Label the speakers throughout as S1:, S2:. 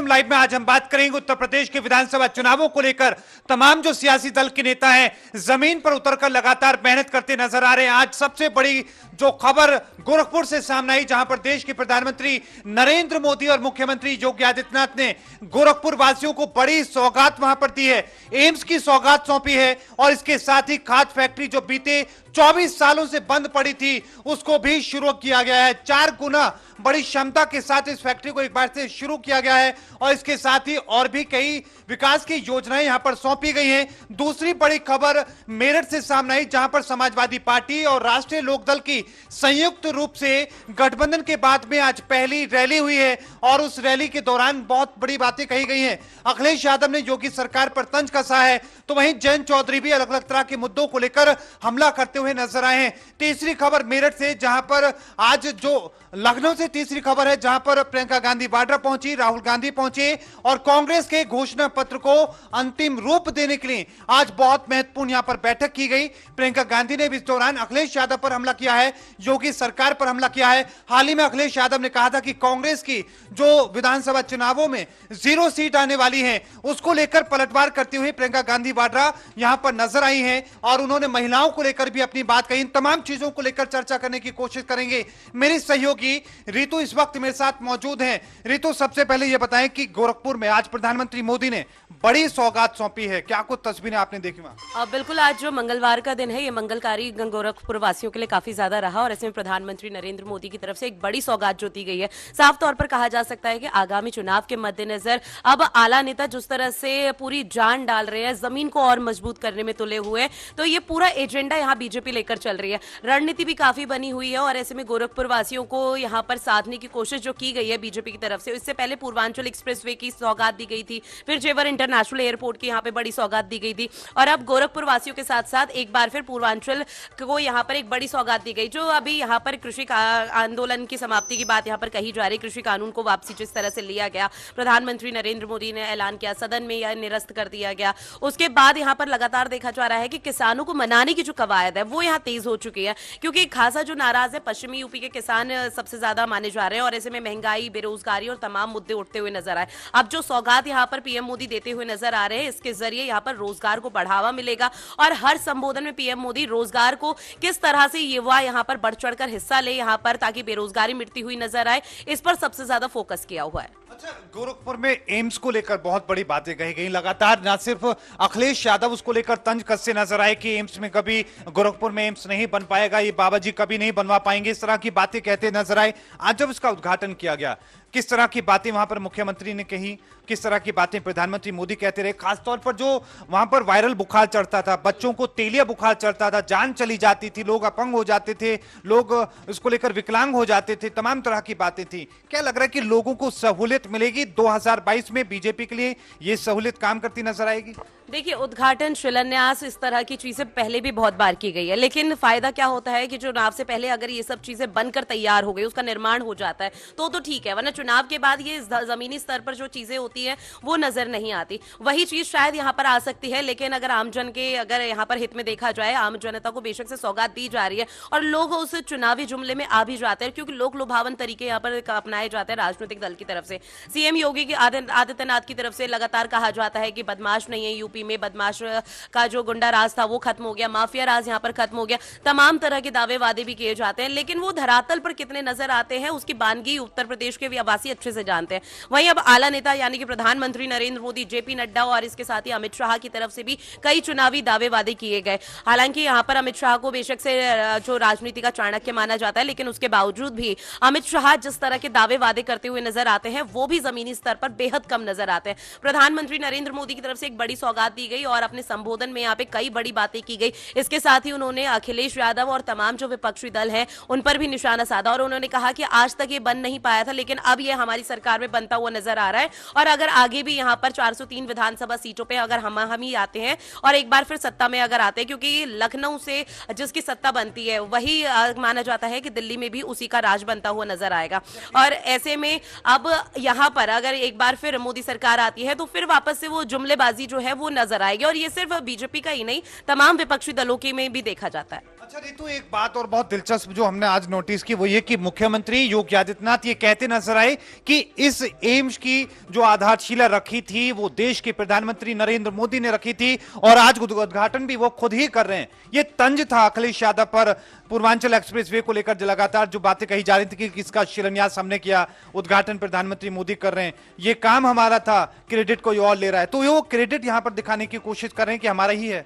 S1: एकदम लाइव में आज हम बात करेंगे उत्तर प्रदेश के विधानसभा चुनावों को लेकर। तमाम जो सियासी दल के नेता हैं जमीन पर उतरकर लगातार मेहनत करते नजर आ रहे हैं। आज सबसे बड़ी जो खबर गोरखपुर से सामने आई, जहां पर देश के प्रधानमंत्री नरेंद्र मोदी और मुख्यमंत्री योगी आदित्यनाथ ने गोरखपुर वासियों को बड़ी सौगात वहां पर दी है। एम्स की सौगात सौंपी है और इसके साथ ही खाद फैक्ट्री जो बीते 24 सालों से बंद पड़ी थी उसको भी शुरू किया गया है। 4 गुना बड़ी क्षमता के साथ इस फैक्ट्री को एक बार से शुरू किया गया है और इसके साथ ही और भी कई विकास की योजनाएं यहां पर सौंपी गई हैं। दूसरी बड़ी खबर मेरठ से सामने आई, जहां पर समाजवादी पार्टी और राष्ट्रीय लोकदल की संयुक्त रूप से गठबंधन के बाद में आज पहली रैली हुई है और उस रैली के दौरान बहुत बड़ी बातें कही गई हैं। अखिलेश यादव ने योगी सरकार पर तंज कसा है, तो वहीं जयंत चौधरी भी अलग अलग तरह के मुद्दों को लेकर हमला करते हुए नजर आए हैं। तीसरी खबर मेरठ से, जहां पर आज जो लखनऊ से तीसरी खबर है, जहां पर प्रियंका गांधी वाड्रा पहुंची, राहुल गांधी पहुंचे और कांग्रेस के घोषणा पत्र को अंतिम रूप देने के लिए आज बहुत महत्वपूर्ण यहां पर बैठक की गई। प्रियंका गांधी ने भी इस दौरान अखिलेश यादव पर हमला किया है, योगी सरकार पर हमला किया है। हाल ही में अखिलेश यादव ने कहा था कि कांग्रेस की जो विधानसभा चुनावों में 0 सीट आने वाली है उसको लेकर पलटवार करती हुई प्रियंका गांधी वाड्रा यहां पर नजर आई हैं और उन्होंने महिलाओं को लेकर भी अपनी बात कही। इन तमाम चीजों को लेकर चर्चा करने की कोशिश करेंगे। मेरी सहयोगी रितु इस वक्त मेरे साथ मौजूद हैं। रितु, सबसे पहले यह बताएं कि गोरखपुर में आज प्रधानमंत्री मोदी ने बड़ी सौगात सौंपी है, क्या कुछ तस्वीरें आपने देखी वहां?
S2: बिल्कुल, आज जो मंगलवार का दिन है ये मंगलकारी गोरखपुर वासियों के लिए काफी ज्यादा रहा और ऐसे में प्रधानमंत्री नरेंद्र मोदी की तरफ से एक बड़ी सौगात जो दी गई है। साफ तौर पर कहा जा सकता है कि आगामी चुनाव के मद्देनजर अब आला नेता जिस तरह से पूरी जान डाल रहे हैं, जमीन को और मजबूत करने में तुले हुए, तो ये पूरा एजेंडा यहाँ बीजेपी लेकर चल रही है। रणनीति भी काफी बनी हुई है और ऐसे में गोरखपुर वासियों को यहाँ पर साधने की कोशिश जो की गई है बीजेपी की तरफ से। इससे पहले पूर्वांचल एक्सप्रेसवे की सौगात दी गई थी, फिर जेवर इंटरनेशनल एयरपोर्ट की यहाँ पे बड़ी सौगात दी गई थी और अब गोरखपुर वासियों के साथ साथ एक बार फिर पूर्वांचल को यहाँ पर एक बड़ी सौगात दी गई। जो अभी यहाँ पर कृषि आंदोलन की समाप्ति की बात यहाँ पर कही जा रही, कृषि कानून को वापसी जिस तरह से लिया गया, प्रधानमंत्री नरेंद्र मोदी ने ऐलान किया, सदन में यह निरस्त कर दिया गया। उसके बाद यहाँ पर लगातार देखा जा रहा है कि किसानों को मनाने की जो कवायद है वो यहाँ तेज हो चुकी है, क्योंकि खासा जो नाराज है पश्चिमी यूपी के किसान सबसे ज्यादा माने जा रहे हैं और ऐसे में महंगाई, बेरोजगारी और तमाम मुद्दे उठते हुए नजर आए। अब जो सौगात यहाँ पर पीएम मोदी देते हुए नजर आ रहे हैं, इसके जरिए यहाँ पर रोजगार को बढ़ावा मिलेगा और हर संबोधन में पीएम मोदी रोजगार को किस तरह से युवा यहाँ पर बढ़ चढ़कर हिस्सा ले यहाँ पर, ताकि बेरोजगारी मिटती हुई नजर आए, इस पर सबसे ज्यादा फोकस किया हुआ है।
S1: अच्छा, गोरखपुर में एम्स को लेकर बहुत बड़ी बातें कही गई लगातार। न सिर्फ अखिलेश यादव उसको लेकर तंज कसते नजर आए कि एम्स में कभी गोरखपुर में एम्स नहीं बन पाएगा, ये बाबा जी कभी नहीं बनवा पाएंगे, इस तरह की बातें कहते नजर आए। आज जब इसका उद्घाटन किया गया, किस तरह की बातें वहां पर मुख्यमंत्री ने कही, किस तरह की बातें प्रधानमंत्री मोदी कहते रहे? खासतौर पर जो वहां पर वायरल बुखार चढ़ता था, बच्चों को तेलिया बुखार चढ़ता था, जान चली जाती थी, लोग अपंग हो जाते थे, लोग इसको लेकर विकलांग हो जाते थे, तमाम तरह की बातें थी। क्या लग रहा है कि लोगों को सहूलियत मिलेगी 2022 में? बीजेपी के लिए ये सहूलियत काम करती नजर आएगी?
S2: देखिए, उद्घाटन, शिलान्यास, इस तरह की चीजें पहले भी बहुत बार की गई है, लेकिन फायदा क्या होता है कि चुनाव से पहले अगर ये सब चीजें बनकर तैयार हो गई, उसका निर्माण हो जाता है तो ठीक है, वरना चुनाव के बाद ये जमीनी स्तर पर जो चीजें होती हैं वो नजर नहीं आती। वही चीज शायद यहाँ पर आ सकती है, लेकिन अगर आमजन के अगर यहाँ पर हित में देखा जाए, आम जनता को बेशक से सौगात दी जा रही है और लोग उस चुनावी जुमले में आ भी जाते हैं, क्योंकि लोग लुभावन तरीके यहाँ पर अपनाए जाते हैं राजनीतिक दल की तरफ से। सीएम योगी आदित्यनाथ की तरफ से लगातार कहा जाता है कि बदमाश नहीं है, यूपी में बदमाश का जो गुंडा राज था वो खत्म हो गया, माफिया राज यहाँ पर खत्म हो गया, तमाम तरह के दावे वादे भी किए जाते हैं, लेकिन वो धरातल पर कितने नजर आते हैं उसकी बानगी उत्तर प्रदेश के वासी अच्छे से जानते हैं। वहीं अब आला नेता यानी कि प्रधानमंत्री नरेंद्र मोदी, जेपी नड्डा और इसके साथ ही अमित शाह की तरफ से भी कई चुनावी दावे वादे किए गए। हालांकि यहाँ पर अमित शाह को बेशक से जो राजनीति का चाणक्य माना जाता है, लेकिन उसके बावजूद भी अमित शाह जिस तरह के दावे वादे करते हुए नजर आते हैं वो भी जमीनी स्तर पर बेहद कम नजर आते हैं। प्रधानमंत्री नरेंद्र मोदी की तरफ से एक बड़ी सौगात दी गई और अपने संबोधन में यहाँ पे कई बड़ी बातें की गई। इसके साथ ही उन्होंने अखिलेश यादव और तमाम जो विपक्षी दल हैं उन पर भी निशाना साधा और उन्होंने कहा कि आज तक ये बन नहीं पाया था, लेकिन अब ये हमारी सरकार में बनता हुआ नजर आ रहा है और अगर आगे भी यहाँ पर 403 विधानसभा सीटों पे अगर हम ही आते हैं और एक बार फिर सत्ता में अगर आते हैं, क्योंकि लखनऊ से जिसकी सत्ता बनती है वही माना जाता है कि दिल्ली में भी उसी का राज बनता हुआ नजर आएगा। और ऐसे में अब यहाँ पर अगर एक बार फिर मोदी सरकार आती है तो फिर वापस से वो जुमलेबाजी जो है वो नजर आएगी और ये सिर्फ बीजेपी का ही नहीं, तमाम विपक्षी दलों के में भी देखा जाता है।
S1: अच्छा रितु, एक बात और बहुत दिलचस्प जो हमने आज नोटिस की वो ये कि मुख्यमंत्री योगी आदित्यनाथ ये कहते नजर आए कि इस एम्स की जो आधारशिला रखी थी वो देश के प्रधानमंत्री नरेंद्र मोदी ने रखी थी और आज उद्घाटन भी वो खुद ही कर रहे हैं। ये तंज था अखिलेश यादव पर पूर्वांचल एक्सप्रेसवे को लेकर लगातार जो बातें कही जा रही थी कि इसका शिलान्यास हमने किया, उद्घाटन प्रधानमंत्री मोदी कर रहे हैं, ये काम हमारा था, क्रेडिट कोई और ले रहा है। तो वो क्रेडिट यहां पर दिखाने की कोशिश कर रहे हैं कि हमारा ही है।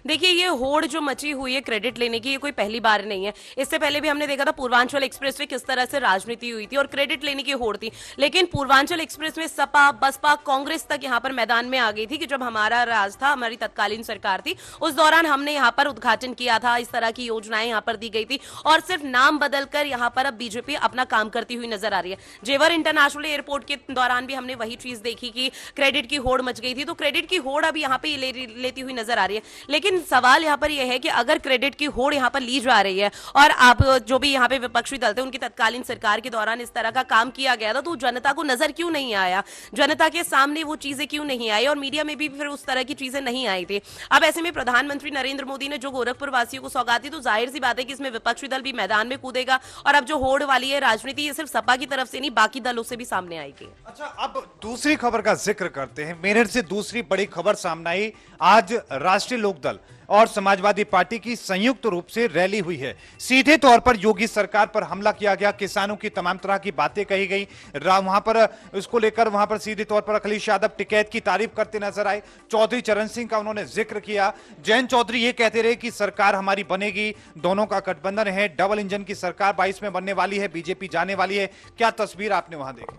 S2: देखिए ये होड़ जो मची हुई है क्रेडिट लेने की, ये कोई पहली बार नहीं है। इससे पहले भी हमने देखा था पूर्वांचल एक्सप्रेस में किस तरह से राजनीति हुई थी और क्रेडिट लेने की होड़ थी। लेकिन पूर्वांचल एक्सप्रेस में सपा बसपा कांग्रेस तक यहाँ पर मैदान में आ गई थी कि जब हमारा राज था, हमारी तत्कालीन सरकार थी, उस दौरान हमने यहाँ पर उद्घाटन किया था, इस तरह की योजनाएं यहाँ पर दी गई थी और सिर्फ नाम बदलकर यहाँ पर अब बीजेपी अपना काम करती हुई नजर आ रही है। जेवर इंटरनेशनल एयरपोर्ट के दौरान भी हमने वही चीज देखी कि क्रेडिट की होड़ मच गई थी, तो क्रेडिट की होड़ अब यहाँ पे लेती हुई नजर आ रही है। लेकिन सवाल यहाँ पर यह है कि अगर क्रेडिट की होड़ यहाँ पर ली जा रही है और आप जो भी यहाँ पे विपक्षी दल थे उनकी तत्कालीन सरकार के दौरान इस तरह का काम किया गया था, तो जनता को नजर क्यों नहीं आया, जनता के सामने वो चीजें क्यों नहीं आई और मीडिया में भी फिर उस तरह की चीजें नहीं आई थी। अब ऐसे में प्रधानमंत्री नरेंद्र मोदी ने जो गोरखपुर वासियों को सौगात दी, तो जाहिर सी बात है कि इसमें विपक्षी दल भी मैदान में कूदेगा और अब जो होड़ वाली है राजनीति, ये सिर्फ सपा की तरफ से नहीं बाकी दलों से भी सामने आएगी।
S1: अच्छा, अब दूसरी खबर का जिक्र करते हैं। मेरठ से दूसरी बड़ी खबर सामने आई। आज राष्ट्रीय लोकदल और समाजवादी पार्टी की संयुक्त रूप से रैली हुई है। सीधे तौर पर योगी सरकार पर हमला किया गया, किसानों की तमाम तरह की बातें कही गई। वहां पर इसको लेकर वहां पर सीधे तौर पर अखिलेश यादव टिकैत की तारीफ करते नजर आए। चौधरी चरण सिंह का उन्होंने जिक्र किया। जयंत चौधरी ये कहते रहे कि सरकार हमारी बनेगी, दोनों का गठबंधन है, डबल इंजन की सरकार 22 में बनने वाली है, बीजेपी जाने वाली है। क्या तस्वीर आपने वहां देखी?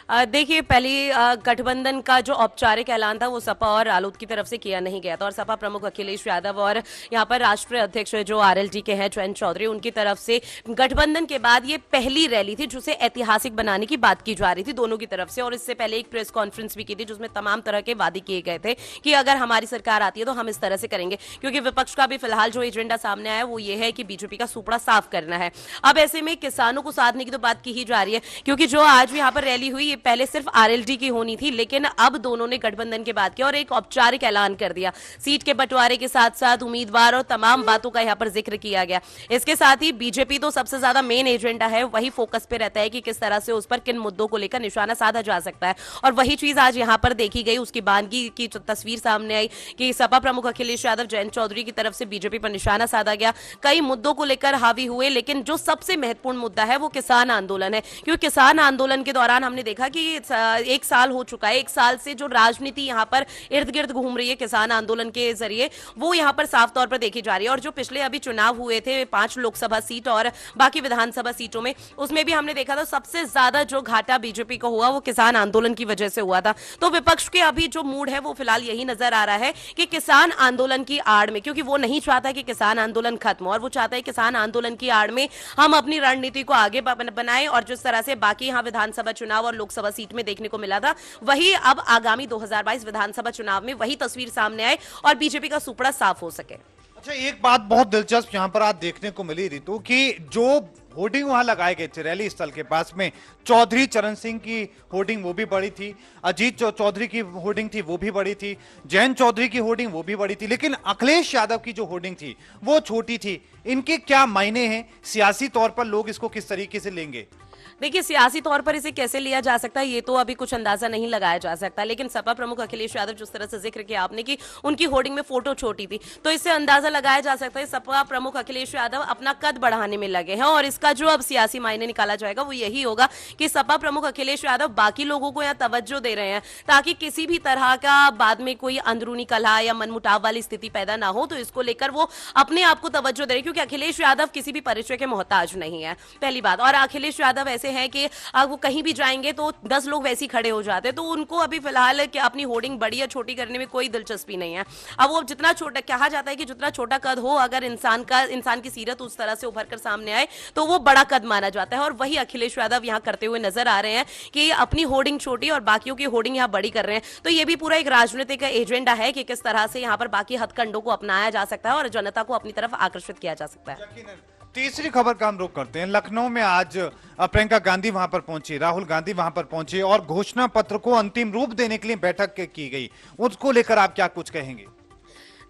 S2: देखिए पहली गठबंधन का जो औपचारिक ऐलान था वो सपा और रालोद की तरफ से किया नहीं गया था और सपा प्रमुख अखिलेश यादव और यहाँ पर राष्ट्रीय अध्यक्ष जो आरएलडी के हैं जयंत चौधरी, उनकी तरफ से गठबंधन के बाद ये पहली रैली थी जिसे ऐतिहासिक बनाने की बात की जा रही थी दोनों की तरफ से। और इससे पहले एक प्रेस कॉन्फ्रेंस भी की थी जिसमें तमाम तरह के वादे किए गए थे कि अगर हमारी सरकार आती है तो हम इस तरह से करेंगे, क्योंकि विपक्ष का भी फिलहाल जो एजेंडा सामने आया वो ये है कि बीजेपी का सुपड़ा साफ करना है। अब ऐसे में किसानों को साधने की तो बात की ही जा रही है, क्योंकि जो आज भी यहाँ पर रैली हुई ये पहले सिर्फ आरएलडी की होनी थी, लेकिन अब दोनों ने गठबंधन के बात किया और एक औपचारिक ऐलान कर दिया। सीट के बंटवारे के साथ साथ उम्मीदवार और तमाम बातों का यहाँ पर जिक्र किया गया। इसके साथ ही बीजेपी तो सबसे ज्यादा मेन एजेंडा है, वही फोकस पे रहता है कि किस तरह से उस पर किन मुद्दों को लेकर निशाना साधा जा सकता है और वही चीज आज यहाँ पर देखी गई। उसकी बानगी की तस्वीर सामने आई कि सपा प्रमुख अखिलेश यादव जयंत चौधरी की तरफ से बीजेपी पर निशाना साधा गया। कई मुद्दों को लेकर हावी हुए, लेकिन जो सबसे महत्वपूर्ण मुद्दा है वो किसान आंदोलन है, क्योंकि किसान आंदोलन के दौरान हमने देखा कि एक साल हो चुका है, एक साल से जो राजनीति यहाँ पर इर्द गिर्द घूम रही है किसान आंदोलन के जरिए, वो यहाँ पर साफ तौर पर देखी जा रही है। और जो पिछले अभी चुनाव हुए थे 5 लोकसभा सीट और बाकी विधानसभा सीटों में, उसमें भी हमने देखा था सबसे ज्यादा जो घाटा बीजेपी को हुआ वो किसान आंदोलन की वजह से हुआ था। तो विपक्ष के अभी जो मूड है वो फिलहाल यही नजर आ रहा है कि किसान आंदोलन की आड़ में, क्योंकि वो नहीं चाहता कि किसान आंदोलन खत्म हो और वो चाहता है किसान आंदोलन की आड़ में हम अपनी रणनीति को आगे बनाएं और जिस तरह से बाकी यहाँ विधानसभा चुनाव और लोकसभा सीट में देखने को मिला था, वही अब आगामी 2022 विधानसभा चुनाव में वही तस्वीर सामने आए और बीजेपी का सुपड़ा साफ हो सके।
S1: अच्छा, एक बात बहुत दिलचस्प यहां पर आज देखने को मिली रितु कि जो होर्डिंग वहां लगाए गए थे रैली स्थल के पास में, चौधरी चरण सिंह की होर्डिंग वो भी बड़ी थी, अजीत चौधरी की होर्डिंग थी वो भी बड़ी थी, जयंत चौधरी की होर्डिंग वो भी बड़ी थी, लेकिन अखिलेश यादव की जो होर्डिंग थी वो छोटी थी। इनके क्या मायने हैं? सियासी तौर पर लोग इसको किस तरीके से लेंगे?
S2: देखिए सियासी तौर पर इसे कैसे लिया जा सकता है ये तो अभी कुछ अंदाजा नहीं लगाया जा सकता, लेकिन सपा प्रमुख अखिलेश यादव जिस तरह से जिक्र किया आपने कि उनकी होर्डिंग में फोटो छोटी थी, तो इससे अंदाजा लगाया जा सकता है सपा प्रमुख अखिलेश यादव अपना कद बढ़ाने में लगे हैं और इसका जो अब सियासी मायने निकाला जाएगा वो यही होगा कि सपा प्रमुख अखिलेश यादव बाकी लोगों को यहाँ तवज्जो दे रहे हैं ताकि किसी भी तरह का बाद में कोई अंदरूनी कलह या मनमुटाव वाली स्थिति पैदा ना हो, तो इसको लेकर वो अपने आप को तवज्जो दे रहे हैं, क्योंकि अखिलेश यादव किसी भी परिचय के मोहताज नहीं है पहली बात। और अखिलेश यादव ऐसे हैं कि वो कहीं भी जाएंगे तो 10 लोग वैसे ही खड़े हो जाते हैं, तो उनको अभी फिलहाल कि अपनी होर्डिंग बड़ी या छोटी करने में कोई दिलचस्पी नहीं है। अब वो जितना छोटा, कहा जाता है कि जितना छोटा कद हो, अगर इंसान की सीरत उस तरह से उभर कर सामने आए तो वो बड़ा कद माना जाता है और वही अखिलेश यादव यहाँ करते हुए नजर आ रहे हैं कि अपनी होर्डिंग छोटी और बाकियों की होर्डिंग यहाँ बड़ी कर रहे हैं। तो ये भी पूरा एक राजनीतिक एजेंडा है कि किस तरह से यहाँ पर बाकी हथकंडों को अपनाया जा सकता है और जनता को अपनी तरफ आकर्षित किया जा सकता है।
S1: तीसरी खबर का हम रुख करते हैं। लखनऊ में आज प्रियंका गांधी वहां पर पहुंची, राहुल गांधी वहां पर पहुंचे और घोषणा पत्र को अंतिम रूप देने के लिए बैठक की गई। उसको लेकर आप क्या कुछ कहेंगे?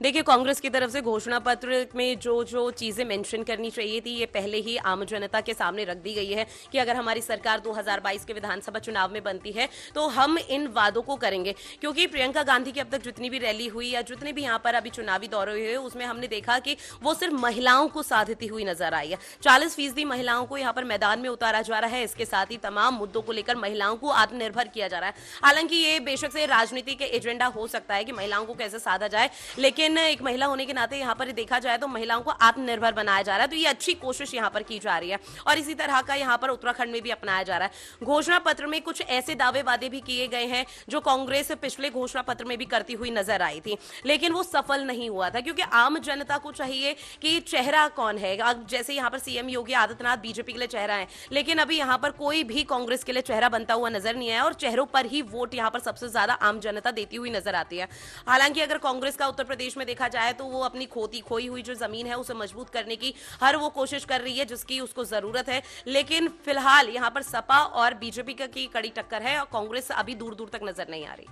S2: देखिए, कांग्रेस की तरफ से घोषणा पत्र में जो जो चीजें मेंशन करनी चाहिए थी, ये पहले ही आम जनता के सामने रख दी गई है कि अगर हमारी सरकार 2022 के विधानसभा चुनाव में बनती है तो हम इन वादों को करेंगे। क्योंकि प्रियंका गांधी की अब तक जितनी भी रैली हुई या जितने भी यहाँ पर अभी चुनावी दौरे हुए, उसमें हमने देखा कि वो सिर्फ महिलाओं को साधती हुई नजर आई है। 40% महिलाओं को यहाँ पर मैदान में उतारा जा रहा है। इसके साथ ही तमाम मुद्दों को लेकर महिलाओं को आत्मनिर्भर किया जा रहा है। हालांकि ये बेशक से राजनीति के एजेंडा हो सकता है कि महिलाओं को कैसे साधा जाए, लेकिन एक महिला होने के नाते यहाँ पर देखा जाए तो महिलाओं को आत्मनिर्भर बनाया जा रहा है। तो ये अच्छी कोशिश यहाँ पर की जा रही है और इसी तरह का यहाँ पर उत्तराखंड में भी अपनाया जा रहा है। घोषणा पत्र में कुछ ऐसे दावे वादे भी किए गए हैं जो कांग्रेस पिछले घोषणा पत्र में भी करती हुई नजर आई थी, लेकिन वो सफल नहीं हुआ था। क्योंकि आम जनता को चाहिए कि चेहरा कौन है। अब जैसे यहाँ पर सीएम योगी आदित्यनाथ बीजेपी के लिए चेहरा है, लेकिन अभी यहाँ पर कोई भी कांग्रेस के लिए चेहरा बनता हुआ नजर नहीं आया और चेहरों पर ही वोट यहाँ पर सबसे ज्यादा आम जनता देती हुई नजर आती है। हालांकि अगर कांग्रेस का उत्तर प्रदेश में देखा जाए तो वो अपनी खोई हुई जो जमीन है उसे मजबूत करने की हर वो कोशिश कर रही है जिसकी उसको जरूरत है, लेकिन फिलहाल यहाँ पर सपा और बीजेपी की कड़ी टक्कर है और कांग्रेस अभी दूर दूर तक नजर नहीं आ रही।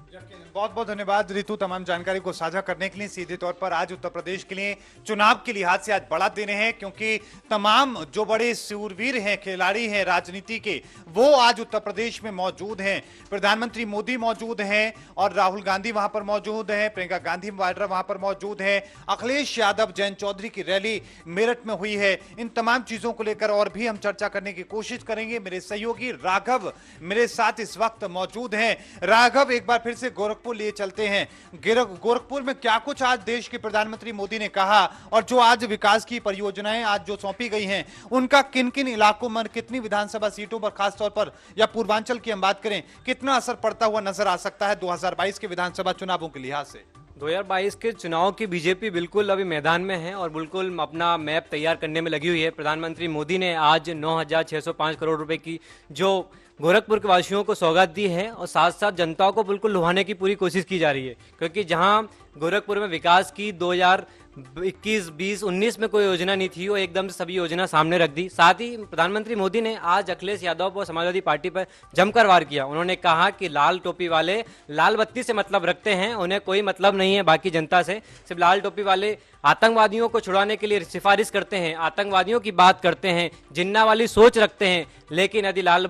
S1: बहुत बहुत धन्यवाद रितु, तमाम जानकारी को साझा करने के लिए। सीधे तौर पर आज उत्तर प्रदेश के लिए चुनाव के लिहाज से आज बड़ा दिन है, क्योंकि तमाम जो बड़े शूरवीर हैं, खिलाड़ी हैं राजनीति के, वो आज उत्तर प्रदेश में मौजूद हैं। प्रधानमंत्री मोदी मौजूद हैं और राहुल गांधी वहां पर मौजूद हैं, प्रियंका गांधी वाड्रा वहां पर मौजूद है, अखिलेश यादव, जयंत चौधरी की रैली मेरठ में हुई है। इन तमाम चीजों को लेकर और भी हम चर्चा करने की कोशिश करेंगे। मेरे सहयोगी राघव मेरे साथ इस वक्त मौजूद हैं। राघव, एक बार फिर से गोरखपुर लिए चलते हैं। गोरखपुर में क्या कुछ आज देश के प्रधानमंत्री मोदी ने कहा और जो आज विकास की परियोजनाएं आज जो सौंपी गई हैं, उनका किन किन इलाकों में, कितनी विधानसभा सीटों पर खासतौर पर या पूर्वांचल की हम बात करें, कितना असर पड़ता हुआ नजर आ सकता है 2022 के विधानसभा चुनावों के लिहाज से?
S3: 2022 के चुनाव की बीजेपी बिल्कुल अभी मैदान में है और बिल्कुल अपना मैप तैयार करने में लगी हुई है। प्रधानमंत्री मोदी ने आज 9,605 करोड़ रुपए की जो गोरखपुर के वासियों को सौगात दी है और साथ साथ जनता को बिल्कुल लुभाने की पूरी कोशिश की जा रही है। क्योंकि जहां गोरखपुर में विकास की 2021, 20, 19 में कोई योजना नहीं थी, वो एकदम से सभी योजना सामने रख दी। साथ ही प्रधानमंत्री मोदी ने आज अखिलेश यादव और समाजवादी पार्टी पर जमकर वार किया। उन्होंने कहा कि लाल टोपी वाले लाल बत्ती से मतलब रखते हैं, उन्हें कोई मतलब नहीं है बाकी जनता से। सिर्फ लाल टोपी वाले आतंकवादियों को छुड़ाने के लिए सिफारिश करते हैं, आतंकवादियों की बात करते हैं, जिन्ना वाली सोच रखते हैं। लेकिन यदि लाल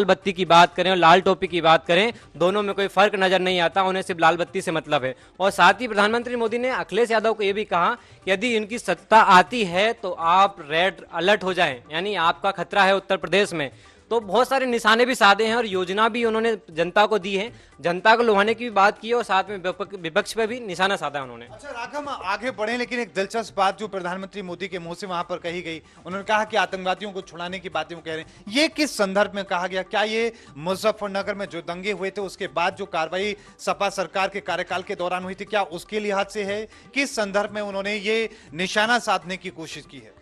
S3: बत्ती की बात करें और लाल टोपी की बात करें, दोनों में कोई फर्क नजर नहीं आता। उन्हें सिर्फ लाल बत्ती से मतलब है। और साथ ही प्रधानमंत्री मोदी ने अखिलेश यादव को यह भी कहा कि यदि इनकी सत्ता आती है तो आप रेड अलर्ट हो जाएं, यानी आपका खतरा है उत्तर प्रदेश में। तो बहुत सारे निशाने भी साधे हैं और योजना भी उन्होंने जनता को दी है, जनता को लुभाने की भी बात की है और साथ में विपक्ष पे भी निशाना साधा है उन्होंने।
S1: अच्छा राघव, आगे बढ़े, लेकिन एक दिलचस्प बात जो प्रधानमंत्री मोदी के मुंह से वहां पर कही गई, उन्होंने कहा कि आतंकवादियों को छुड़ाने की बातें वो कह रहे हैं। ये किस संदर्भ में कहा गया? क्या ये मुजफ्फरनगर में जो दंगे हुए थे उसके बाद जो कार्रवाई सपा सरकार के कार्यकाल के दौरान हुई थी, क्या उसके लिहाज से है? किस संदर्भ में उन्होंने ये निशाना साधने की कोशिश की है?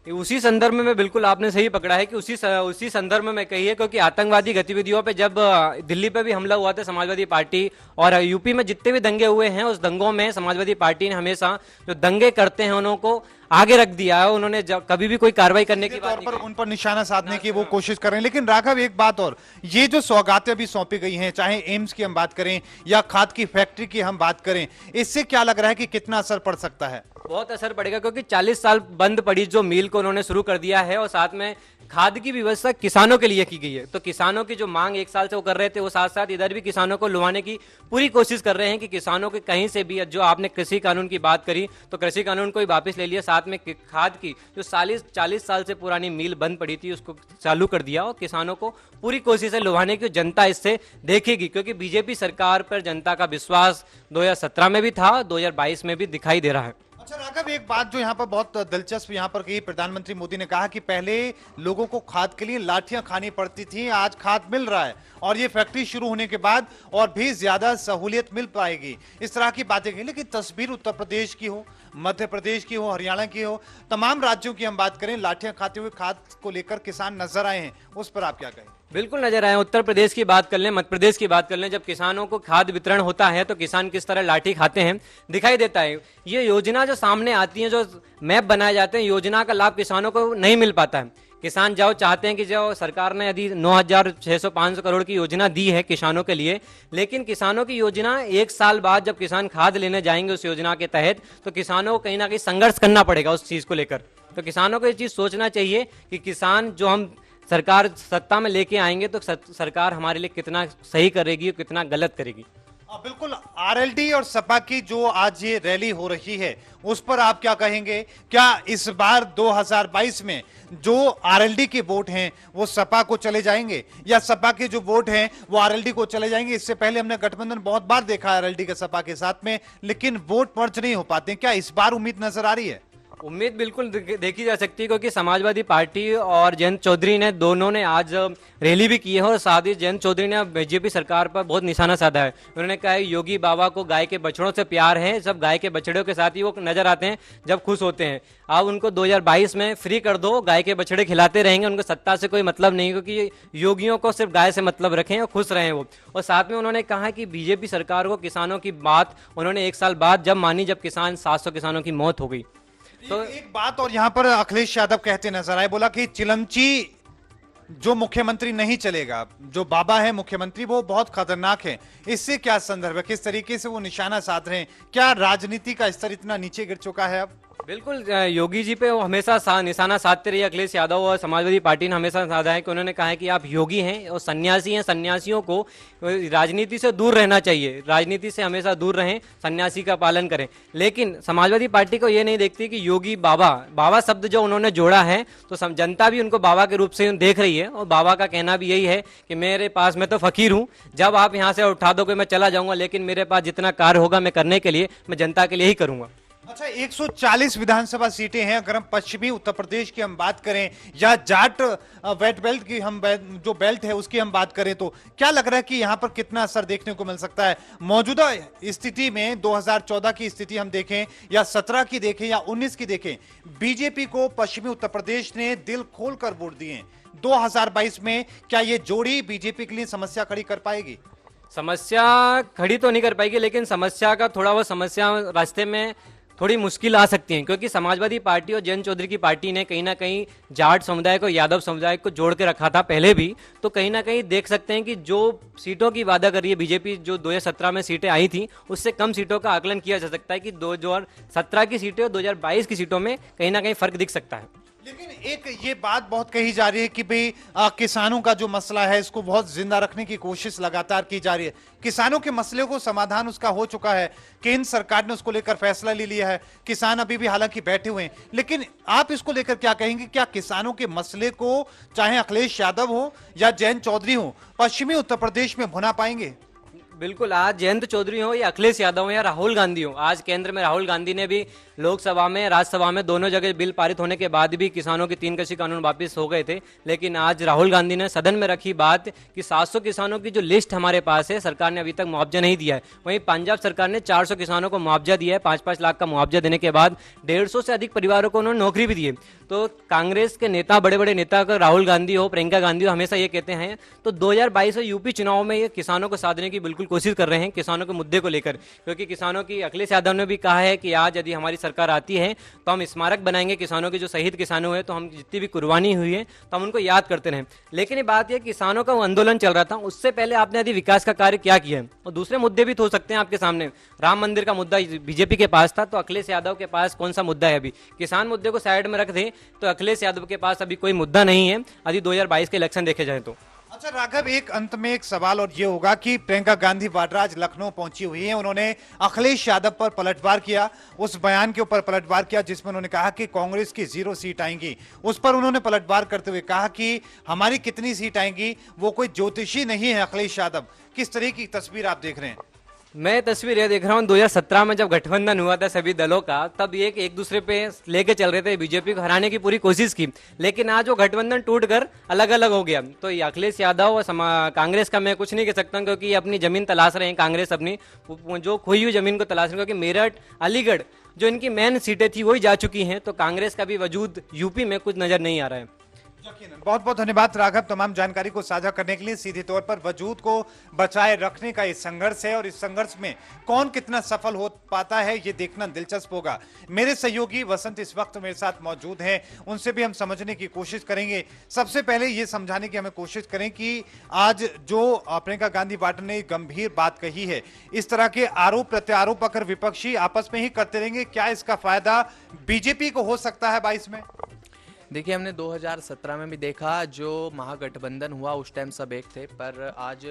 S3: उसी संदर्भ में बिल्कुल आपने सही पकड़ा है कि उसी संदर्भ में मैं कही है। क्योंकि आतंकवादी गतिविधियों पे जब दिल्ली पे भी हमला हुआ था समाजवादी पार्टी और यूपी में जितने भी दंगे हुए हैं, उस दंगों में समाजवादी पार्टी ने हमेशा जो दंगे करते हैं उनको आगे रख दिया है। उन्होंने कभी भी कोई कार्रवाई करने की बात नहीं,
S1: उन पर निशाना साधने की वो कोशिश कर रहे हैं। लेकिन राघव, एक बात और, ये जो सौगातें अभी सौंपी गई हैं, चाहे एम्स की हम बात करें या खाद की फैक्ट्री की हम बात करें, इससे क्या लग रहा है कि कितना असर पड़ सकता है?
S3: बहुत असर पड़ेगा। क्योंकि 40 साल बंद पड़ी जो मिल को उन्होंने शुरू कर दिया है और साथ में खाद की व्यवस्था किसानों के लिए की गई है। तो किसानों की जो मांग 1 साल से वो कर रहे थे, वो साथ साथ इधर भी किसानों को लुभाने की पूरी कोशिश कर रहे हैं कि किसानों के कहीं से भी, जो आपने कृषि कानून की बात करी तो कृषि कानून को ही वापस ले लिया, साथ में खाद की जो 40 साल से पुरानी मिल बंद पड़ी थी उसको चालू कर दिया और किसानों को पूरी कोशिश है लुभाने की। जनता इससे देखेगी क्योंकि बीजेपी सरकार पर जनता का विश्वास 2017 में भी था, 2022 में भी दिखाई दे रहा है।
S1: अच्छा राघव, एक बात जो यहाँ पर बहुत दिलचस्प यहाँ पर कही, प्रधानमंत्री मोदी ने कहा कि पहले लोगों को खाद के लिए लाठियां खानी पड़ती थी, आज खाद मिल रहा है और ये फैक्ट्री शुरू होने के बाद और भी ज्यादा सहूलियत मिल पाएगी, इस तरह की बातें कही। लेकिन तस्वीर उत्तर प्रदेश की हो, मध्य प्रदेश की हो, हरियाणा की हो, तमाम राज्यों की हम बात करें, लाठियां खाते हुए खाद को लेकर किसान नजर आए हैं, उस पर आप क्या कहें?
S3: बिल्कुल नजर आए। उत्तर प्रदेश की बात कर लें, मध्य प्रदेश की बात कर लें, जब किसानों को खाद वितरण होता है तो किसान किस तरह लाठी खाते हैं दिखाई देता है। ये योजना जो सामने आती है, जो मैप बनाए जाते हैं, योजना का लाभ किसानों को नहीं मिल पाता है। किसान जो चाहते हैं कि जो सरकार ने यदि 9,605 करोड़ की योजना दी है किसानों के लिए, लेकिन किसानों की योजना एक साल बाद जब किसान खाद लेने जाएंगे उस योजना के तहत, तो किसानों को कहीं ना कहीं संघर्ष करना पड़ेगा उस चीज को लेकर। तो किसानों को ये चीज सोचना चाहिए कि किसान जो हम सरकार सत्ता में लेके आएंगे तो सरकार हमारे लिए कितना सही करेगी और कितना गलत करेगी।
S1: बिल्कुल। आरएलडी और सपा की जो आज ये रैली हो रही है उस पर आप क्या कहेंगे? क्या इस बार 2022 में जो आरएलडी के वोट हैं वो सपा को चले जाएंगे या सपा के जो वोट हैं वो आरएलडी को चले जाएंगे? इससे पहले हमने गठबंधन बहुत बार देखा है आरएलडी के सपा के साथ में, लेकिन वोट मर्ज नहीं हो पाते। क्या इस बार उम्मीद नजर आ रही है?
S3: उम्मीद बिल्कुल देखी जा सकती है, क्योंकि समाजवादी पार्टी और जयंत चौधरी ने दोनों ने आज रैली भी की है और साथ ही जयंत चौधरी ने बीजेपी सरकार पर बहुत निशाना साधा है। उन्होंने कहा है योगी बाबा को गाय के बछड़ों से प्यार है, सब गाय के बछड़ों के साथ ही वो नजर आते हैं जब खुश होते हैं। अब उनको 2022 में फ्री कर दो, गाय के बछड़े खिलाते रहेंगे, उनको सत्ता से कोई मतलब नहीं, क्योंकि योगियों को सिर्फ गाय से मतलब रखें और खुश रहें वो। और साथ में उन्होंने कहा कि बीजेपी सरकार को किसानों की बात उन्होंने 1 साल बाद जब मानी जब 700 किसानों की मौत हो गई।
S1: तो एक बात और यहां पर अखिलेश यादव कहते नजर आए, बोला कि चिलमची जो मुख्यमंत्री नहीं चलेगा, जो बाबा है मुख्यमंत्री वो बहुत खतरनाक है। इससे क्या संदर्भ है, किस तरीके से वो निशाना साध रहे हैं? क्या राजनीति का स्तर इतना नीचे गिर चुका है अब?
S3: बिल्कुल, योगी जी पे वो हमेशा निशाना साधते रहे अखिलेश यादव और समाजवादी पार्टी ने हमेशा साधा है कि उन्होंने कहा है कि आप योगी हैं और सन्यासी हैं, सन्यासियों को राजनीति से दूर रहना चाहिए, राजनीति से हमेशा दूर रहें, सन्यासी का पालन करें। लेकिन समाजवादी पार्टी को ये नहीं देखती कि योगी बाबा शब्द जो उन्होंने जोड़ा है तो जनता भी उनको बाबा के रूप से देख रही है। और बाबा का कहना भी यही है कि मेरे पास मैं तो फकीर हूँ, जब आप यहाँ से उठा दोगे मैं चला जाऊंगा, लेकिन मेरे पास जितना कार्य होगा मैं करने के लिए मैं जनता के लिए ही करूंगा।
S1: अच्छा, 140 विधानसभा सीटें हैं। अगर हम पश्चिमी उत्तर प्रदेश की हम बात करें या जाट वेट बेल्ट की हम जो बेल्ट है उसकी हम बात करें, तो क्या लग रहा है कि यहां पर कितना असर देखने को मिल सकता है? मौजूदा स्थिति में 2014 की स्थिति हम देखें या 17 की देखें या 19 की देखें, बीजेपी को पश्चिमी उत्तर प्रदेश ने दिल खोलकर वोट दिए। 2022 में क्या ये जोड़ी बीजेपी के लिए समस्या खड़ी कर पाएगी?
S3: समस्या खड़ी तो नहीं कर पाएगी, लेकिन समस्या का थोड़ा वो समस्या रास्ते में थोड़ी मुश्किल आ सकती है, क्योंकि समाजवादी पार्टी और जयंत चौधरी की पार्टी ने कहीं ना कहीं जाट समुदाय को, यादव समुदाय को जोड़ के रखा था पहले भी। तो कहीं ना कहीं देख सकते हैं कि जो सीटों की वादा कर रही है बीजेपी, जो 2017 में सीटें आई थी उससे कम सीटों का आकलन किया जा सकता है कि 2017 की सीटें और 2022 की सीटों में कहीं ना कहीं फर्क दिख सकता है।
S1: लेकिन एक ये बात बहुत कही जा रही है कि भाई किसानों का जो मसला है इसको बहुत जिंदा रखने की कोशिश लगातार की जा रही है। किसानों के मसले को समाधान उसका हो चुका है, केंद्र सरकार ने उसको लेकर फैसला ले लिया है, किसान अभी भी हालांकि बैठे हुए हैं, लेकिन आप इसको लेकर क्या कहेंगे? क्या किसानों के मसले को चाहे अखिलेश यादव हो या जयंत चौधरी हो पश्चिमी उत्तर प्रदेश में भुना पाएंगे?
S3: बिल्कुल, आज जयंत चौधरी हो या अखिलेश यादव हो या राहुल गांधी हो, आज केंद्र में राहुल गांधी ने भी लोकसभा में, राज्यसभा में दोनों जगह बिल पारित होने के बाद भी किसानों के 3 कृषि कानून वापस हो गए थे। लेकिन आज राहुल गांधी ने सदन में रखी बात कि 700 किसानों की जो लिस्ट हमारे पास है, सरकार ने अभी तक मुआवजा नहीं दिया है। वहीं पंजाब सरकार ने 400 किसानों को मुआवजा दिया है, 5-5 लाख का मुआवजा देने के बाद 150 से अधिक परिवारों को उन्होंने नौकरी भी दी है। तो कांग्रेस के नेता, बड़े बड़े नेता अगर राहुल गांधी हो, प्रियंका गांधी हो, हमेशा ये कहते हैं। तो 2022 यूपी चुनाव में ये किसानों को साधने की बिल्कुल कोशिश कर रहे हैं, किसानों के मुद्दे को लेकर, क्योंकि किसानों की, अखिलेश यादव ने भी कहा है कि आज यदि हमारी सरकार आती है तो हम स्मारक बनाएंगे किसानों के, जो शहीद किसानों हैं, तो हम जितनी भी कुर्बानी हुई है तो हम उनको याद करते रहें। लेकिन ये बात यह, किसानों का वो आंदोलन चल रहा था, उससे पहले आपने यदि विकास का कार्य क्या किया है? और दूसरे मुद्दे भी तो हो सकते हैं आपके सामने। राम मंदिर का मुद्दा बीजेपी के पास था, तो अखिलेश यादव के पास कौन सा मुद्दा है? अभी किसान मुद्दे को साइड में रख दें तो अखिलेश यादव के पास अभी कोई मुद्दा नहीं है यदि 2022 के इलेक्शन देखे जाए तो।
S1: अच्छा राघव, एक अंत में एक सवाल और ये होगा कि प्रियंका गांधी वाड्रा आज लखनऊ पहुंची हुई है, उन्होंने अखिलेश यादव पर पलटवार किया, उस बयान के ऊपर पलटवार किया जिसमें उन्होंने कहा कि कांग्रेस की 0 सीट आएंगी। उस पर उन्होंने पलटवार करते हुए कहा कि हमारी कितनी सीट आएंगी वो कोई ज्योतिषी नहीं है अखिलेश यादव। किस तरह की तस्वीर आप देख रहे हैं?
S3: मैं तस्वीर ये देख रहा हूँ 2017 में जब गठबंधन हुआ था सभी दलों का, तब ये एक दूसरे पे लेके चल रहे थे, बीजेपी को हराने की पूरी कोशिश की। लेकिन आज वो गठबंधन टूटकर अलग अलग हो गया। तो ये अखिलेश यादव और कांग्रेस का मैं कुछ नहीं कह सकता, क्योंकि अपनी जमीन तलाश रहे हैं, कांग्रेस अपनी जो खोई हुई जमीन को तलाश रहे हैं, क्योंकि मेरठ, अलीगढ़ जो इनकी मेन सीटें थी वही जा चुकी हैं। तो कांग्रेस का भी वजूद यूपी में कुछ नजर नहीं आ रहा है।
S1: यकीनन। बहुत बहुत धन्यवाद राघव, तमाम जानकारी को साझा करने के लिए। सीधे तौर पर वजूद को बचाए रखने का ये संघर्ष है और इस संघर्ष में कौन कितना सफल हो पाता है ये देखना दिलचस्प होगा। मेरे सहयोगी वसंत इस वक्त मेरे साथ मौजूद हैं, उनसे भी हम समझने की कोशिश करेंगे। सबसे पहले ये समझाने की हमें कोशिश करें कि आज जो प्रियंका गांधी वाड्रा ने गंभीर बात कही है, इस तरह के आरोप प्रत्यारोप अगर विपक्षी आपस में ही करते रहेंगे, क्या इसका फायदा बीजेपी को हो सकता है 22 में?
S4: देखिए, हमने 2017 में भी देखा, जो महागठबंधन हुआ उस टाइम सब एक थे, पर आज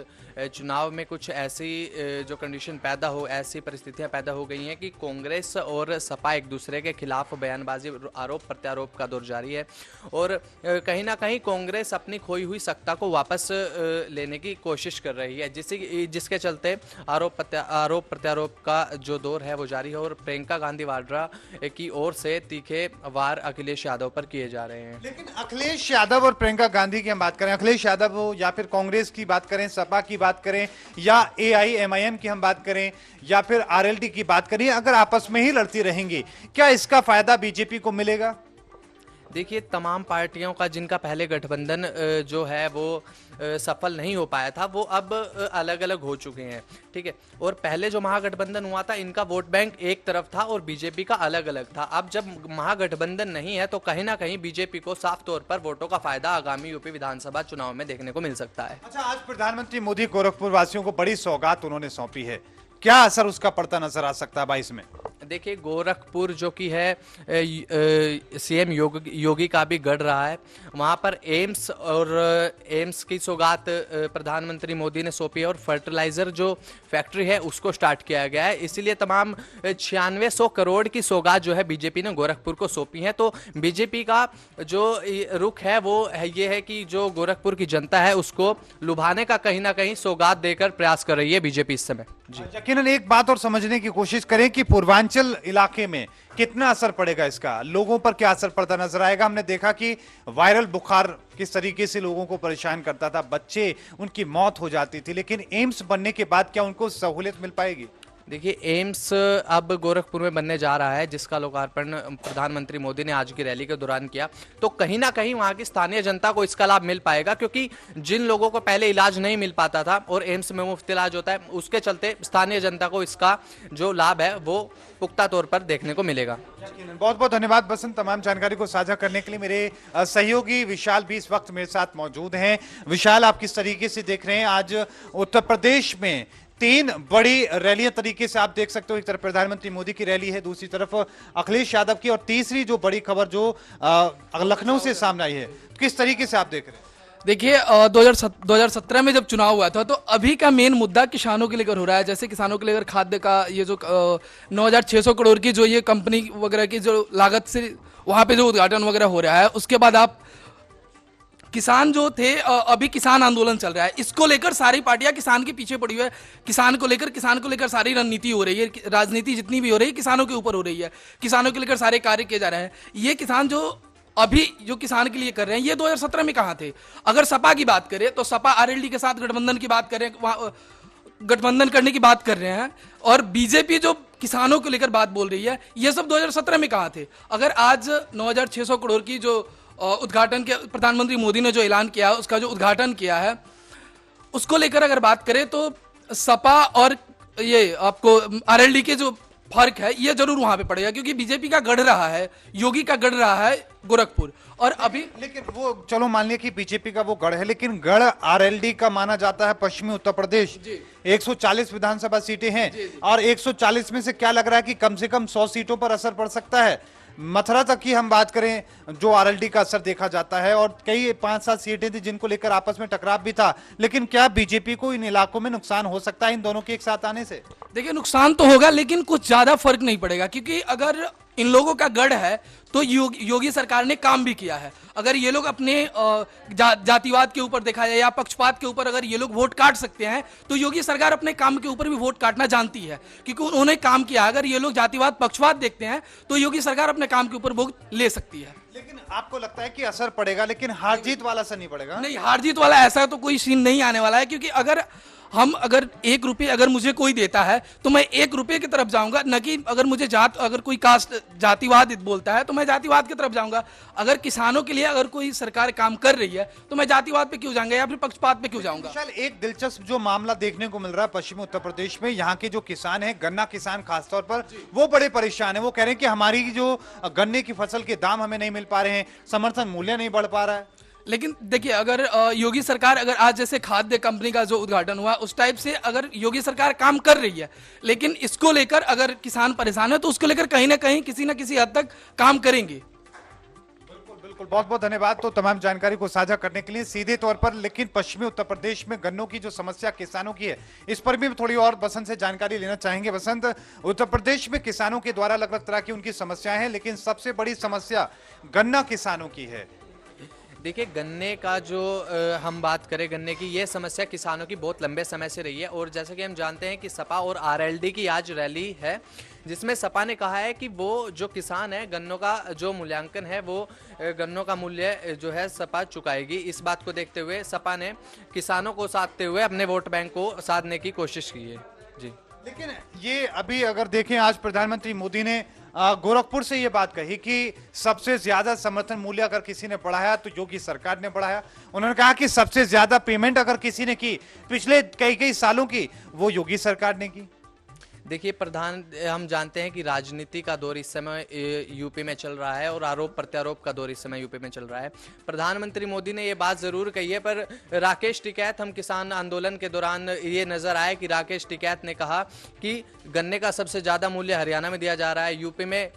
S4: चुनाव में कुछ ऐसी जो कंडीशन पैदा हो, ऐसी परिस्थितियां पैदा हो गई हैं कि कांग्रेस और सपा एक दूसरे के खिलाफ बयानबाजी, आरोप प्रत्यारोप का दौर जारी है और कहीं ना कहीं कांग्रेस अपनी खोई हुई सत्ता को वापस लेने की कोशिश कर रही है, जिसके चलते आरोप प्रत्यारोप का जो दौर है वो जारी है और प्रियंका गांधी वाड्रा की ओर से तीखे वार अखिलेश यादव पर किए जा रहे हैं।
S1: लेकिन अखिलेश यादव और प्रियंका गांधी की हम बात करें, अखिलेश यादव हो या फिर कांग्रेस की बात करें, सपा की बात करें या एआईएमआईएम की हम बात करें या फिर आरएलडी की बात करें, अगर आपस में ही लड़ती रहेंगी, क्या इसका फायदा बीजेपी को मिलेगा?
S4: देखिए, तमाम पार्टियों का जिनका पहले गठबंधन जो है वो सफल नहीं हो पाया था, वो अब अलग अलग हो चुके हैं, ठीक है। और पहले जो महागठबंधन हुआ था, इनका वोट बैंक एक तरफ था और बीजेपी का अलग अलग था। अब जब महागठबंधन नहीं है तो कहीं ना कहीं बीजेपी को साफ तौर पर वोटों का फायदा आगामी यूपी विधानसभा चुनाव में देखने को मिल सकता है।
S1: अच्छा, आज प्रधानमंत्री मोदी गोरखपुर वासियों को बड़ी सौगात उन्होंने सौंपी है, क्या असर उसका पड़ता नजर आ सकता है 22 में?
S4: देखिए, गोरखपुर जो कि है सीएम योगी का भी गढ़ रहा है, वहाँ पर एम्स और एम्स की सौगात प्रधानमंत्री मोदी ने सौंपी है और फर्टिलाइजर जो फैक्ट्री है उसको स्टार्ट किया गया है। इसीलिए तमाम 9600 करोड़ की सौगात जो है बीजेपी ने गोरखपुर को सौंपी है। तो बीजेपी का जो रुख है वो ये है कि जो गोरखपुर की जनता है उसको लुभाने का कहीं ना कहीं सौगात देकर प्रयास कर रही है बीजेपी इस समय। जी,
S1: यकीनन एक बात और समझने की कोशिश करें कि पूर्वांचल इलाके में कितना असर पड़ेगा इसका, लोगों पर क्या असर पड़ता नजर आएगा। हमने देखा कि वायरल बुखार किस तरीके से लोगों को परेशान करता था, बच्चे उनकी मौत हो जाती थी, लेकिन एम्स बनने के बाद क्या उनको सहूलियत मिल पाएगी?
S4: देखिए, एम्स अब गोरखपुर में बनने जा रहा है, जिसका लोकार्पण प्रधानमंत्री मोदी ने आज की रैली के दौरान किया। तो कहीं ना कहीं वहां की स्थानीय जनता को इसका लाभ मिल पाएगा, क्योंकि जिन लोगों को पहले इलाज नहीं मिल पाता था और एम्स में मुफ्त इलाज होता है, उसके चलते स्थानीय जनता को इसका जो लाभ है वो पुख्ता तौर पर देखने को मिलेगा।
S1: बहुत बहुत धन्यवाद बसंत, तमाम जानकारी को साझा करने के लिए। मेरे सहयोगी विशाल भी इस वक्त मेरे साथ मौजूद हैं। विशाल, आप किस तरीके से देख रहे हैं आज उत्तर प्रदेश में 3 बड़ी रैलियां तरीके से आप देख सकते हो? एक तरफ प्रधानमंत्री मोदी की रैली है, दूसरी तरफ अखिलेश यादव की, और तीसरी जो बड़ी खबर जो लखनऊ से सामने आई है, किस तरीके से आप देख रहे हैं?
S5: देखिए, 2017 में जब चुनाव हुआ था तो अभी का मेन मुद्दा किसानों के लेकर हो रहा है। जैसे किसानों के लेकर खाद्य का ये जो 9600 करोड़ की जो ये कंपनी वगैरह की जो लागत से वहाँ पे जो उद्घाटन वगैरह हो रहा है, उसके बाद आप किसान जो थे, अभी किसान आंदोलन चल रहा है, इसको लेकर सारी पार्टियां किसान के पीछे पड़ी हुई है। किसान को लेकर सारी रणनीति हो रही है, राजनीति जितनी भी हो रही है किसानों के ऊपर हो रही है, किसानों के लेकर सारे कार्य किए जा रहे हैं। ये किसान जो अभी जो किसान के लिए कर रहे हैं, ये 2017 में कहाँ थे? अगर सपा की बात करें तो सपा आरएलडी के साथ गठबंधन की बात करें, गठबंधन करने की बात कर रहे हैं, और बीजेपी जो किसानों को लेकर बात बोल रही है, ये सब 2017 में कहाँ थे? अगर आज 9600 करोड़ की जो उद्घाटन के प्रधानमंत्री मोदी ने जो ऐलान किया है, उसका जो उद्घाटन किया है, उसको लेकर अगर बात करें तो सपा और ये आपको आरएलडी के जो फर्क है ये जरूर वहां पे पड़ेगा, क्योंकि बीजेपी का गढ़ रहा है, योगी का गढ़ रहा है गोरखपुर। और अभी
S1: लेकिन वो चलो मान लिया कि बीजेपी का वो गढ़ है, लेकिन गढ़ आरएलडी का माना जाता है पश्चिमी उत्तर प्रदेश। 140 विधानसभा सीटें हैं और 140 में से क्या लग रहा है कि कम से कम 100 सीटों पर असर पड़ सकता है। मथुरा तक की हम बात करें जो आरएलडी का असर देखा जाता है, और कई 5-7 सीटें थी जिनको लेकर आपस में टकराव भी था, लेकिन क्या बीजेपी को इन इलाकों में नुकसान हो सकता है इन दोनों के एक साथ आने से?
S5: देखिए, नुकसान तो होगा लेकिन कुछ ज्यादा फर्क नहीं पड़ेगा, क्योंकि अगर इन लोगों का गढ़ है तो योगी सरकार ने काम भी किया है। अगर ये लोग अपने जातिवाद के ऊपर देखा जाए या पक्षपात के ऊपर अगर ये लोग वोट काट सकते हैं, तो योगी सरकार अपने काम के ऊपर भी वोट काटना जानती है, क्योंकि उन्होंने काम किया। अगर ये लोग जातिवाद पक्षपात देखते हैं तो योगी सरकार अपने काम के ऊपर वोट ले सकती है।
S1: लेकिन आपको लगता है कि असर पड़ेगा, लेकिन हार जीत वाला असर नहीं पड़ेगा?
S5: नहीं, हार जीत वाला ऐसा तो कोई सीन नहीं आने वाला है, क्योंकि अगर हम अगर 1 रुपये अगर मुझे कोई देता है तो मैं 1 रुपये की तरफ जाऊंगा, न कि अगर मुझे अगर कोई कास्ट जातिवाद बोलता है तो मैं जातिवाद की तरफ जाऊंगा। अगर किसानों के लिए अगर कोई सरकार काम कर रही है तो मैं जातिवाद पे क्यों जाऊंगा या फिर पक्षपात पे क्यों जाऊंगा।
S1: विशाल, एक दिलचस्प जो मामला देखने को मिल रहा है पश्चिमी उत्तर प्रदेश में, यहाँ के जो किसान हैं, गन्ना किसान खासतौर पर, वो बड़े परेशान हैं। वो कह रहे हैं कि हमारी जो गन्ने की फसल के दाम हमें नहीं मिल पा रहे हैं, समर्थन मूल्य नहीं बढ़ पा रहा है।
S5: लेकिन देखिए, अगर योगी सरकार अगर आज जैसे खाद्य कंपनी का जो उद्घाटन हुआ उस टाइप से अगर योगी सरकार काम कर रही है, लेकिन इसको लेकर अगर किसान परेशान है तो उसको लेकर कहीं ना कहीं किसी न किसी हद तक काम करेंगे।
S1: बिल्कुल, बहुत बहुत धन्यवाद तो तमाम जानकारी को साझा करने के लिए सीधे तौर पर। लेकिन पश्चिमी उत्तर प्रदेश में गन्नों की जो समस्या किसानों की है, इस पर भी थोड़ी और बसंत से जानकारी लेना चाहेंगे। बसंत, उत्तर प्रदेश में किसानों के द्वारा अलग अलग तरह की उनकी समस्याएं हैं, लेकिन सबसे बड़ी समस्या गन्ना किसानों की है।
S4: देखिए, गन्ने का जो हम बात करें गन्ने की, ये समस्या किसानों की बहुत लंबे समय से रही है। और जैसा कि हम जानते हैं कि सपा और आरएलडी की आज रैली है, जिसमें सपा ने कहा है कि वो जो किसान है, गन्नों का जो मूल्यांकन है वो गन्नों का मूल्य जो है सपा चुकाएगी। इस बात को देखते हुए सपा ने किसानों को साधते हुए अपने वोट बैंक को साधने की कोशिश की है। जी,
S1: लेकिन ये अभी अगर देखें, आज प्रधानमंत्री मोदी ने गोरखपुर से ये बात कही कि सबसे ज्यादा समर्थन मूल्य अगर किसी ने बढ़ाया तो योगी सरकार ने बढ़ाया। उन्होंने कहा कि सबसे ज्यादा पेमेंट अगर किसी ने की पिछले कई सालों की, वो योगी सरकार ने की।
S4: देखिए, हम जानते हैं कि राजनीति का दौर इस समय यूपी में चल रहा है और आरोप प्रत्यारोप का दौर इस समय यूपी में चल रहा है। प्रधानमंत्री मोदी ने ये बात जरूर कही है, पर राकेश टिकैत, हम किसान आंदोलन के दौरान ये नजर आया कि राकेश टिकैत ने कहा कि गन्ने का सबसे ज्यादा मूल्य हरियाणा में दिया जा रहा है, यूपी में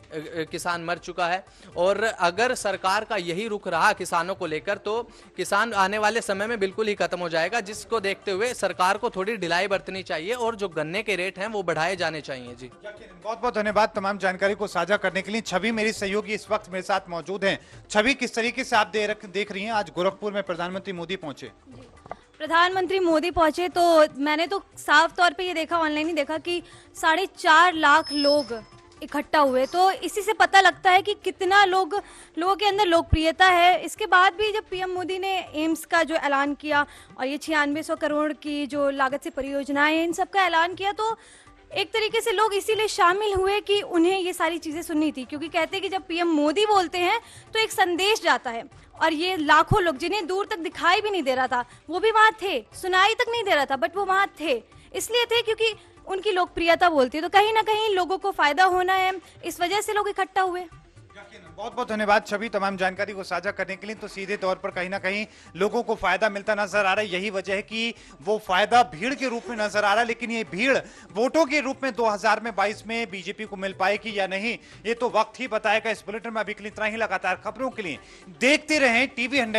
S4: किसान मर चुका है। और अगर सरकार का यही रुख रहा किसानों को लेकर तो किसान आने वाले समय में बिल्कुल ही खत्म हो जाएगा, जिसको देखते हुए सरकार को थोड़ी ढिलाई बरतनी चाहिए और जो गन्ने के रेट हैं वो बढ़ाए जाने चाहिए। जी,
S1: बहुत बहुत धन्यवाद तमाम जानकारी को साझा करने के लिए। छवि मेरी सहयोगी इस वक्त मेरे साथ मौजूद हैं। छवि, किस तरीके से आप देख रही हैं आज गोरखपुर में प्रधानमंत्री मोदी पहुंचे?
S6: प्रधानमंत्री मोदी पहुंचे तो मैंने तो साफ तौर पे ये देखा, ऑनलाइन ही देखा कि 4.5 लाख लोग इकट्ठा हुए। तो इसी से पता लगता है कि कितना लोगों के अंदर लोकप्रियता है। इसके बाद भी जब पीएम मोदी ने एम्स का जो ऐलान किया और ये 9600 करोड़ की जो लागत से परियोजनाएं हैं, इन सब का ऐलान किया, तो एक तरीके से लोग इसीलिए शामिल हुए कि उन्हें ये सारी चीज़ें सुननी थी, क्योंकि कहते हैं कि जब पीएम मोदी बोलते हैं तो एक संदेश जाता है। और ये लाखों लोग जिन्हें दूर तक दिखाई भी नहीं दे रहा था, वो भी वहाँ थे, सुनाई तक नहीं दे रहा था, बट वो वहाँ थे। इसलिए थे क्योंकि उनकी लोकप्रियता बोलती है, तो कहीं ना कहीं लोगों को फायदा होना है, इस वजह से लोग इकट्ठा हुए।
S1: बहुत बहुत धन्यवाद छवि तमाम जानकारी को साझा करने के लिए। तो सीधे तौर पर कहीं ना कहीं लोगों को फायदा मिलता नजर आ रहा है। यही वजह है कि वो फायदा भीड़ के रूप में नजर आ रहा है, लेकिन ये भीड़ वोटों के रूप में 2022 में बीजेपी को मिल पाएगी या नहीं, ये तो वक्त ही बताएगा। इस बुलेटिन में अभी के लिए इतना ही। लगातार खबरों के लिए देखते रहें टीवी 100।